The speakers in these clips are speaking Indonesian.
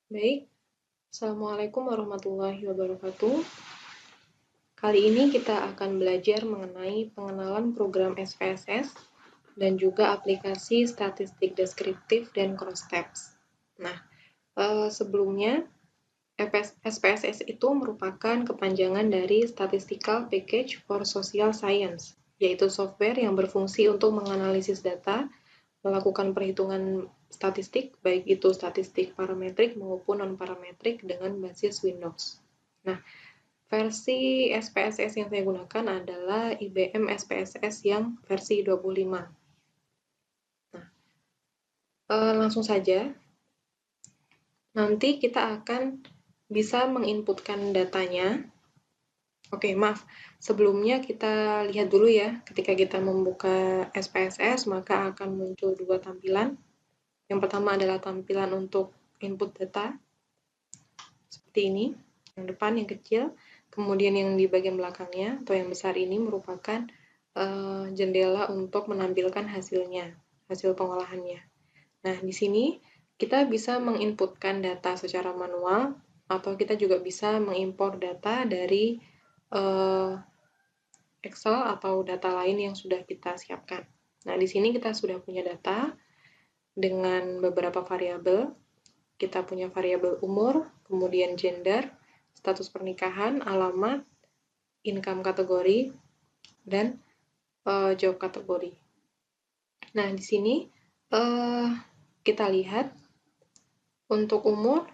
Baik, Assalamualaikum warahmatullahi wabarakatuh. Kali ini kita akan belajar mengenai pengenalan program SPSS dan juga aplikasi statistik deskriptif dan crosstabs. Nah, sebelumnya SPSS itu merupakan kepanjangan dari Statistical Package for Social Science, yaitu software yang berfungsi untuk menganalisis data, melakukan perhitungan statistik, baik itu statistik parametrik maupun non-parametrik dengan basis Windows. Nah, versi SPSS yang saya gunakan adalah IBM SPSS yang versi 25. Nah, langsung saja. Nanti kita akan bisa menginputkan datanya. Oke, maaf. Sebelumnya kita lihat dulu ya, ketika kita membuka SPSS, maka akan muncul dua tampilan. Yang pertama adalah tampilan untuk input data, seperti ini. Yang depan, yang kecil. Kemudian yang di bagian belakangnya, atau yang besar ini merupakan jendela untuk menampilkan hasilnya, hasil pengolahannya. Nah, di sini kita bisa menginputkan data secara manual, atau kita juga bisa mengimpor data dari Excel atau data lain yang sudah kita siapkan. Nah, di sini kita sudah punya data dengan beberapa variabel. Kita punya variabel umur, kemudian gender, status pernikahan, alamat, income kategori, dan job kategori. Nah, di sini kita lihat untuk umur,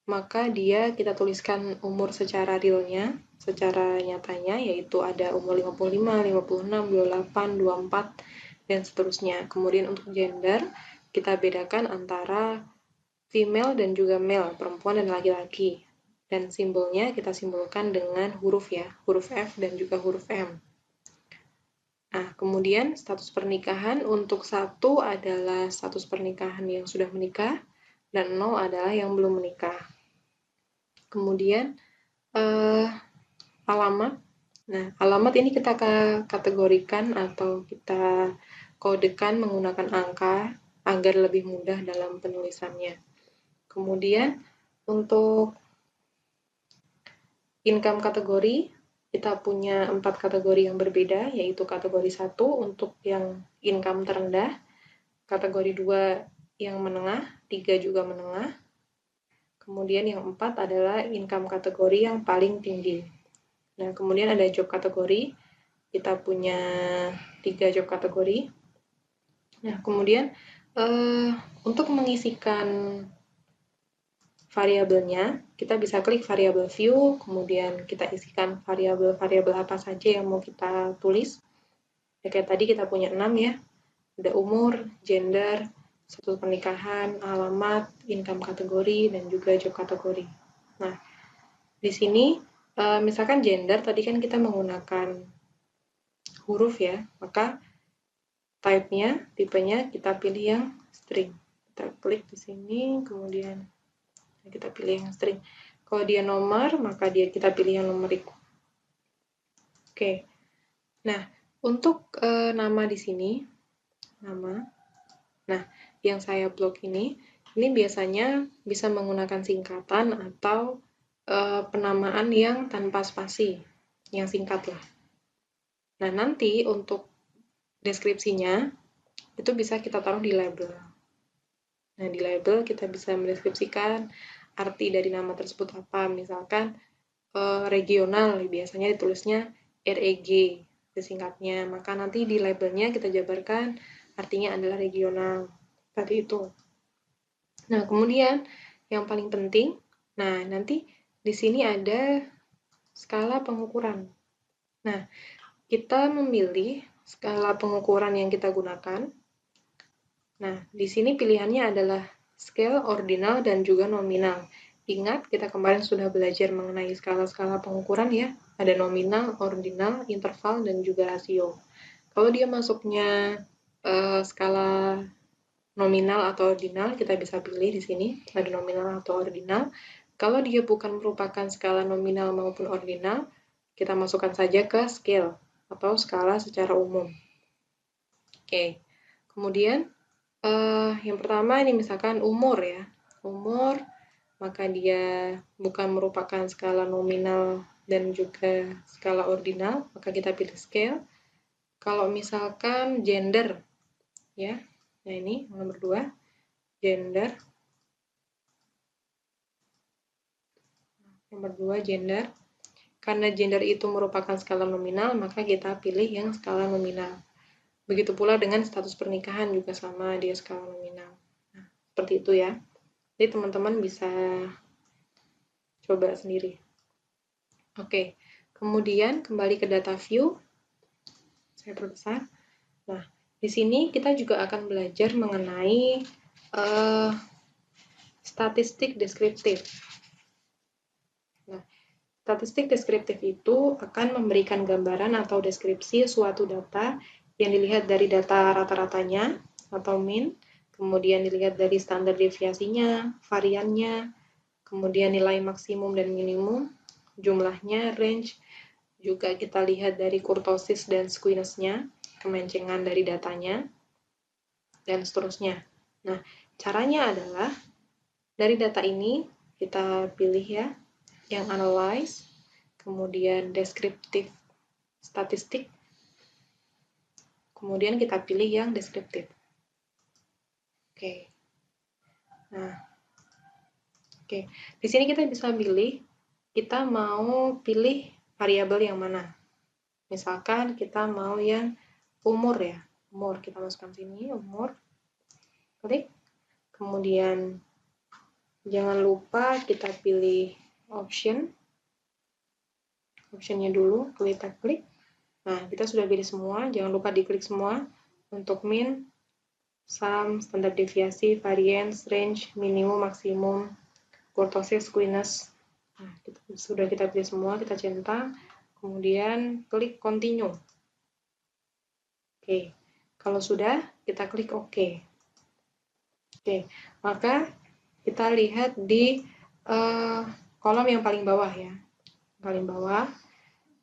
maka kita tuliskan umur secara realnya, secara nyatanya, yaitu ada umur 55, 56, 28, 24, dan seterusnya. Kemudian untuk gender, kita bedakan antara female dan juga male, perempuan dan laki-laki. Dan simbolnya kita simbolkan dengan huruf ya, huruf F dan juga huruf M. Nah, kemudian status pernikahan untuk 1 adalah status pernikahan yang sudah menikah, dan 0 adalah yang belum menikah. Kemudian alamat. Nah, alamat ini kita kategorikan atau kita kodekan menggunakan angka agar lebih mudah dalam penulisannya. Kemudian untuk income kategori, kita punya 4 kategori yang berbeda, yaitu kategori 1 untuk yang income terendah, kategori 2 yang menengah, 3 juga menengah, kemudian yang 4 adalah income kategori yang paling tinggi. Nah, kemudian ada job kategori, kita punya 3 job kategori. Nah, kemudian untuk mengisikan variabelnya, kita bisa klik variabel view, kemudian kita isikan variabel-variabel apa saja yang mau kita tulis. Ya, kayak tadi kita punya 6 ya, ada umur, gender, status pernikahan, alamat, income kategori, dan juga job kategori. Nah, di sini misalkan gender, tadi kan kita menggunakan huruf ya, maka type-nya, tipenya kita pilih yang string. Kita klik di sini, kemudian kita pilih yang string. Kalau dia nomor, maka kita pilih yang numerik. Oke. Nah, untuk nama di sini, nama. Nah, yang saya blok ini biasanya bisa menggunakan singkatan atau penamaan yang tanpa spasi, yang singkat lah. Nah, nanti untuk deskripsinya, itu bisa kita taruh di label. Nah, di label kita bisa mendeskripsikan arti dari nama tersebut apa. Misalkan regional, biasanya ditulisnya REG, singkatnya. Maka nanti di labelnya kita jabarkan artinya adalah regional. Tadi itu. Nah, kemudian yang paling penting, nah nanti di sini ada skala pengukuran. Nah, kita memilih skala pengukuran yang kita gunakan. Nah, di sini pilihannya adalah scale, ordinal, dan juga nominal. Ingat, kita kemarin sudah belajar mengenai skala-skala pengukuran ya. Ada nominal, ordinal, interval, dan juga rasio. Kalau dia masuknya skala nominal atau ordinal, kita bisa pilih di sini, ada nominal atau ordinal. Kalau dia bukan merupakan skala nominal maupun ordinal, kita masukkan saja ke scale atau skala secara umum. Oke, kemudian yang pertama ini misalkan umur ya. Umur maka dia bukan merupakan skala nominal dan juga skala ordinal, maka kita pilih scale. Kalau misalkan gender, ya, nah ini nomor 2, gender. Nomor 2, gender. Karena gender itu merupakan skala nominal, maka kita pilih yang skala nominal. Begitu pula dengan status pernikahan juga sama, dia skala nominal. Nah, seperti itu ya. Jadi teman-teman bisa coba sendiri. Oke, kemudian kembali ke data view. Saya perbesar. Nah, di sini kita juga akan belajar mengenai statistik deskriptif. Nah, statistik deskriptif itu akan memberikan gambaran atau deskripsi suatu data yang dilihat dari data rata-ratanya atau mean, kemudian dilihat dari standar deviasinya, variannya, kemudian nilai maksimum dan minimum, jumlahnya, range, juga kita lihat dari kurtosis dan squeeze-nya, kemencengan dari datanya, dan seterusnya. Nah, caranya adalah dari data ini kita pilih ya, yang analyze, kemudian deskriptif statistik, kemudian kita pilih yang deskriptif. Oke. Nah, oke. Di sini kita bisa pilih, kita mau pilih variabel yang mana. Misalkan kita mau yang umur ya, umur. Kita masukkan sini, umur. Klik. Kemudian jangan lupa kita pilih option. Optionnya dulu, kita klik. Nah, kita sudah pilih semua, jangan lupa diklik semua untuk min, sum, standar deviasi, variance, range, minimum, maksimum, kurtosis, squeeze. Nah, sudah kita pilih semua, kita centang, kemudian klik continue. Oke, kalau sudah, kita klik OK. Oke, maka kita lihat di kolom yang paling bawah ya. Paling bawah,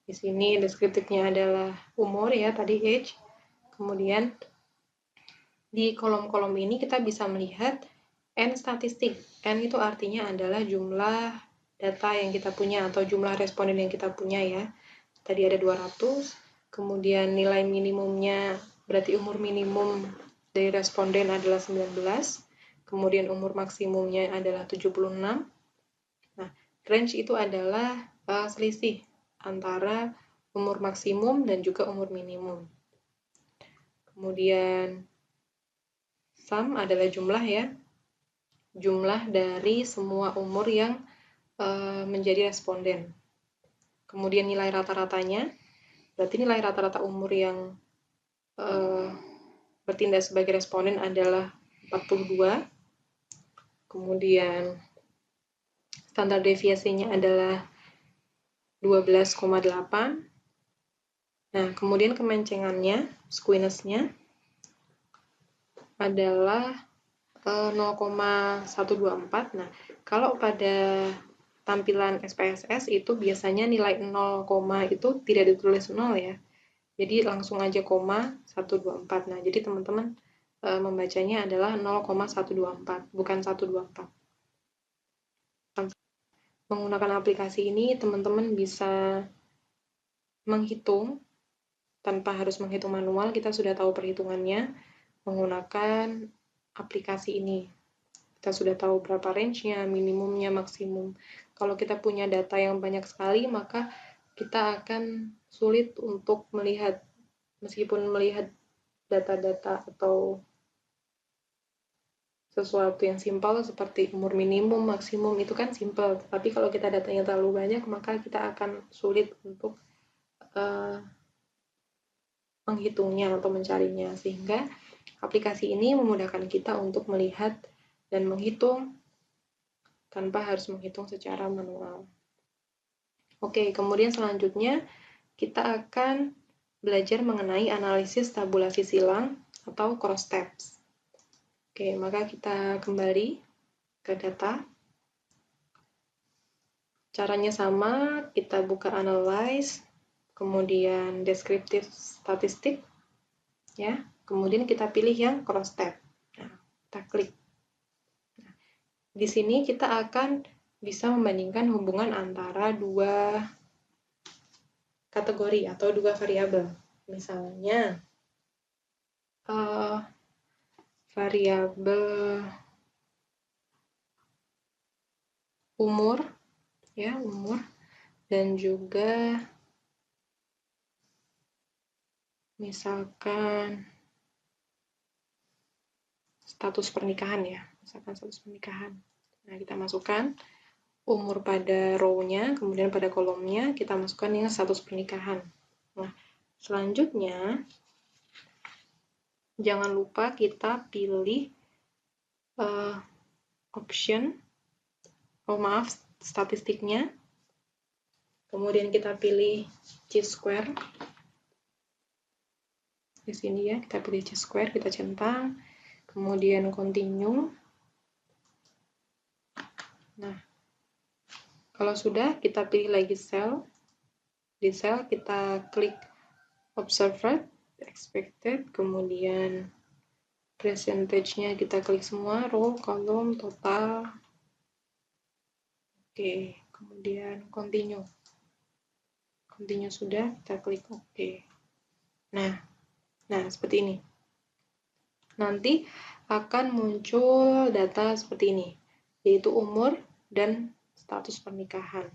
di sini deskriptifnya adalah umur ya, tadi age. Kemudian di kolom-kolom ini kita bisa melihat N statistik. N itu artinya adalah jumlah data yang kita punya atau jumlah responden yang kita punya ya. Tadi ada 200, kemudian nilai minimumnya berarti umur minimum dari responden adalah 19, kemudian umur maksimumnya adalah 76. Nah, range itu adalah selisih antara umur maksimum dan juga umur minimum. Kemudian sum adalah jumlah ya, jumlah dari semua umur yang menjadi responden. Kemudian nilai rata-ratanya, berarti nilai rata-rata umur yang bertindak sebagai responden adalah 42. Kemudian standar deviasinya adalah 12,8. Nah, kemudian kemencengannya, squeeze-nya adalah 0,124. Nah, kalau pada tampilan SPSS itu biasanya nilai 0, itu tidak ditulis 0 ya. Jadi langsung aja 124. Nah, jadi teman-teman membacanya adalah 0,124, bukan 124. Menggunakan aplikasi ini, teman-teman bisa menghitung tanpa harus menghitung manual, kita sudah tahu perhitungannya menggunakan aplikasi ini. Kita sudah tahu berapa range-nya, minimumnya, maksimum. Kalau kita punya data yang banyak sekali, maka kita akan sulit untuk melihat, meskipun melihat data-data atau sesuatu yang simpel seperti umur minimum, maksimum, itu kan simpel. Tapi kalau kita datanya terlalu banyak, maka kita akan sulit untuk menghitungnya atau mencarinya. Sehingga aplikasi ini memudahkan kita untuk melihat dan menghitung tanpa harus menghitung secara manual. Oke, kemudian selanjutnya kita akan belajar mengenai analisis tabulasi silang atau cross tabs. Oke, maka kita kembali ke data. Caranya sama, kita buka analyze, kemudian deskriptif statistik, ya. Kemudian kita pilih yang cross tab. Nah, kita klik. di sini kita akan bisa membandingkan hubungan antara dua kategori atau dua variabel. Misalnya, variabel umur, ya, umur, dan juga misalkan status pernikahan, ya, misalkan status pernikahan. Nah, kita masukkan umur pada row-nya, kemudian pada kolomnya kita masukkan yang status pernikahan. Nah, selanjutnya jangan lupa kita pilih option, statistiknya. Kemudian kita pilih chi-square. Di sini ya, kita pilih chi-square, kita centang. Kemudian continue. Nah, kalau sudah, kita pilih lagi cell. Di cell kita klik observed, expected, kemudian percentage-nya kita klik semua, row, column, total. Oke, kemudian continue. Continue sudah, kita klik OK. Nah, seperti ini. Nanti akan muncul data seperti ini, yaitu umur dan status pernikahan.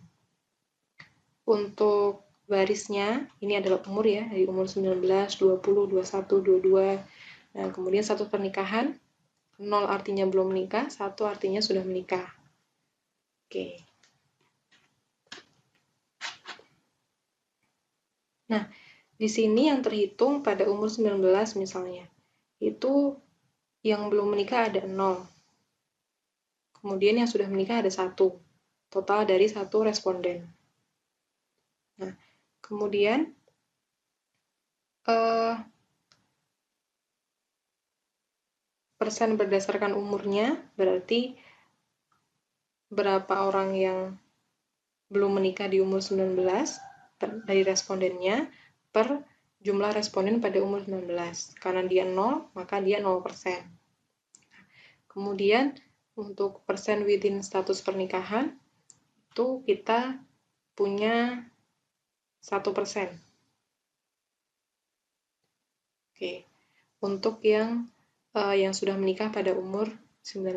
Untuk barisnya, ini adalah umur ya, dari umur 19, 20, 21, 22. Nah, kemudian status pernikahan, 0 artinya belum menikah, 1 artinya sudah menikah. Oke. Nah, di sini yang terhitung pada umur 19 misalnya, itu yang belum menikah ada 0. Kemudian yang sudah menikah ada 1. Total dari 1 responden. Nah, kemudian persen berdasarkan umurnya berarti berapa orang yang belum menikah di umur 19 dari respondennya per jumlah responden pada umur 19. Karena dia 0, maka dia 0%. Kemudian untuk persen within status pernikahan itu kita punya 1%. Oke. Untuk yang sudah menikah pada umur 19.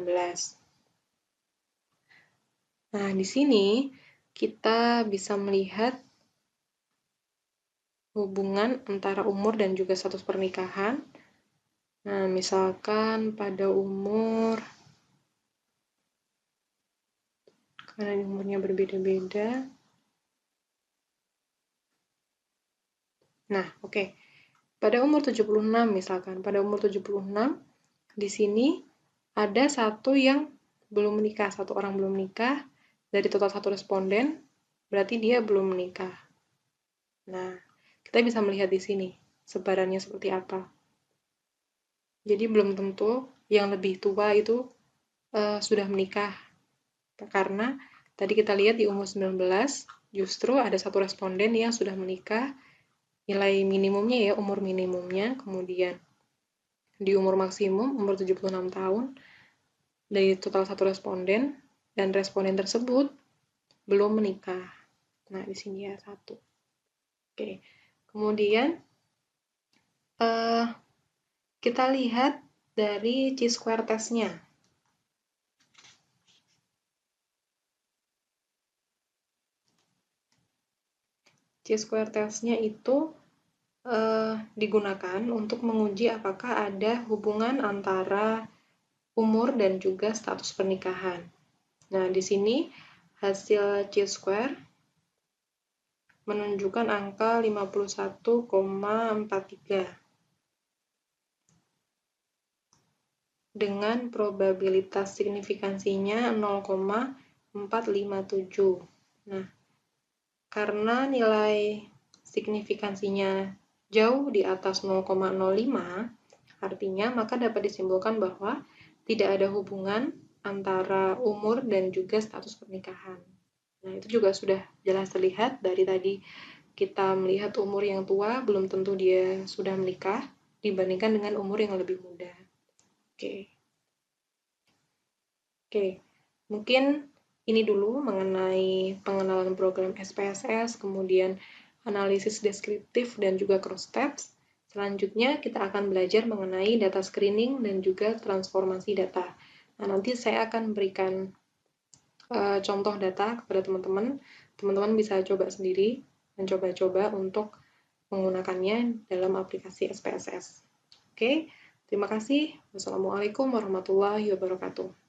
Nah, di sini kita bisa melihat hubungan antara umur dan juga status pernikahan. Nah, misalkan pada umur, karena umurnya berbeda-beda. Nah, oke. Pada umur 76 misalkan, pada umur 76, di sini ada satu yang belum menikah, satu orang belum menikah, dari total 1 responden, berarti dia belum menikah. Nah, kita bisa melihat di sini, sebarannya seperti apa. Jadi belum tentu yang lebih tua itu sudah menikah. Karena tadi kita lihat di umur 19, justru ada 1 responden yang sudah menikah, nilai minimumnya ya, umur minimumnya, kemudian di umur maksimum, umur 76 tahun, dari total 1 responden, dan responden tersebut belum menikah. Nah, di sini ya 1. Oke, kemudian kita lihat dari chi-square test-nya. Chi-square test-nya itu digunakan untuk menguji apakah ada hubungan antara umur dan juga status pernikahan. Nah, di sini hasil chi-square menunjukkan angka 51,43 dengan probabilitas signifikansinya 0,457. Nah, karena nilai signifikansinya jauh di atas 0,05, artinya maka dapat disimpulkan bahwa tidak ada hubungan antara umur dan juga status pernikahan. Nah, itu juga sudah jelas terlihat dari tadi kita melihat umur yang tua belum tentu dia sudah menikah dibandingkan dengan umur yang lebih muda. Oke. Mungkin ini dulu mengenai pengenalan program SPSS, kemudian analisis deskriptif dan juga cross steps. Selanjutnya kita akan belajar mengenai data screening dan juga transformasi data. Nah, nanti saya akan berikan contoh data kepada teman-teman. Teman-teman bisa coba sendiri dan coba-coba untuk menggunakannya dalam aplikasi SPSS. Oke, terima kasih. Wassalamualaikum warahmatullahi wabarakatuh.